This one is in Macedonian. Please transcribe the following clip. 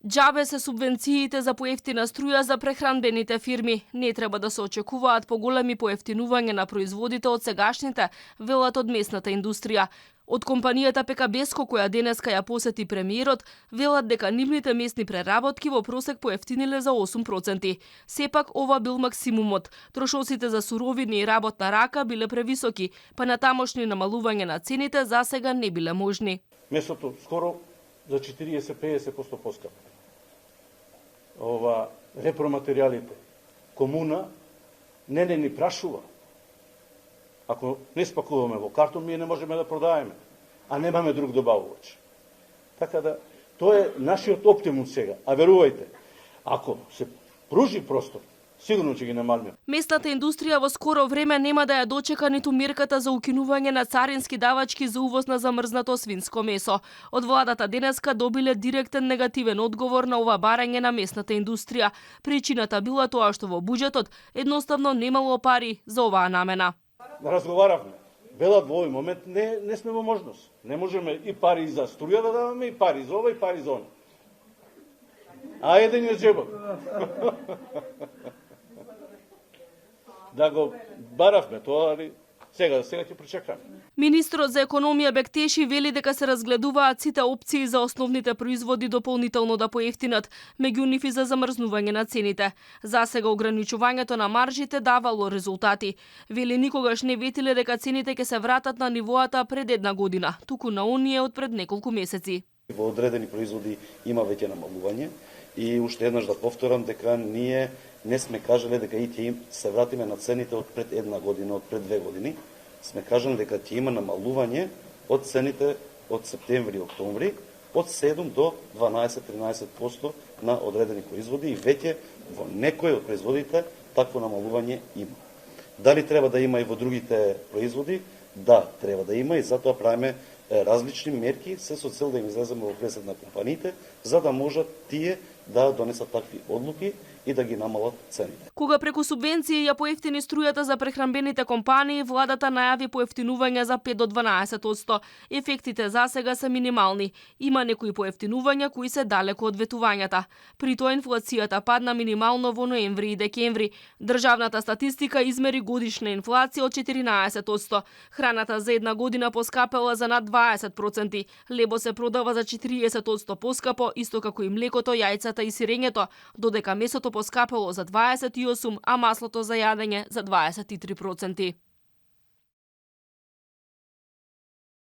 Џабе се субвенциите за поевтина струја за прехранбените фирми. Не треба да се очекуваат поголеми поевтинување на производите од сегашните, велат од месната индустрија. Од компанијата Пекабеско, која денеска ја посети премиерот, велат дека нивните месни преработки во просек поевтиниле за 8%. Сепак ова бил максимумот. Трошоците за суровини и работна рака биле превисоки, па натамошни намалување на цените засега не биле можни. Месото скоро за 40-50% поскапо. Репроматеријалите. Комуна не ни прашува. Ако не спакуваме во картон, ние не можеме да продаеме, а немаме друг добавувач. Така да, тоа е нашиот оптимум сега. А верувајте, ако се пружи простор, сигурно ќе ги намалиме. Местната индустрија во скоро време нема да ја дочека ниту мерката за укинување на царински давачки за увоз на замрзнато свинско месо. Од владата денеска добиле директен негативен одговор на ова барање на местната индустрија. Причината била тоа што во буџетот едноставно немало пари за оваа намена. Разговаравме. Велат во овој момент не сме во можност. Не можеме и пари за струја да даваме, и пари за ова, и пари за она. А еден е џебот. Да го баравме тоа, али сега ќе причекаме. Министрот за економија Бектеши вели дека се разгледуваат сите опции за основните производи дополнително да поевтинат, меѓу нив и за замрзнување на цените. Засега ограничувањето на маржите давало резултати. Вели никогаш не ветиле дека цените ќе се вратат на нивоата пред една година, туку на оние од пред неколку месеци. Во одредени производи има веќе намалување и уште еднаш да повторам дека ние не сме кажале дека и ќе се вратиме на цените од пред една година, од пред 2 години. Сме кажале дека ќе има намалување од цените од септември и октомври од 7 до 12-13% на одредени производи и веќе во некои од производите такво намалување има. Дали треба да има и во другите производи? Да, треба да има и затоа правиме различни мерки се со цел да им излеземе во пресед на компаниите, за да можат тие да донесат такви одлуки и да ги намалат цените. Кога преку субвенции ја поевтини струјата за прехранбените компании, владата најави поевтинување за 5 до 12%. Ефектите засега се минимални. Има некои поевтинувања кои се далеко од ветувањата. При тоа инфлацијата падна минимално во ноември и декември. Државната статистика измери годишна инфлација од 14%. Храната за една година поскапела за над 20%. Лебо се продава за 40% поскапо, исто како и млекото, јајцата и сирењето, додека месото поскапело за 28%, а маслото за јадење за 23%.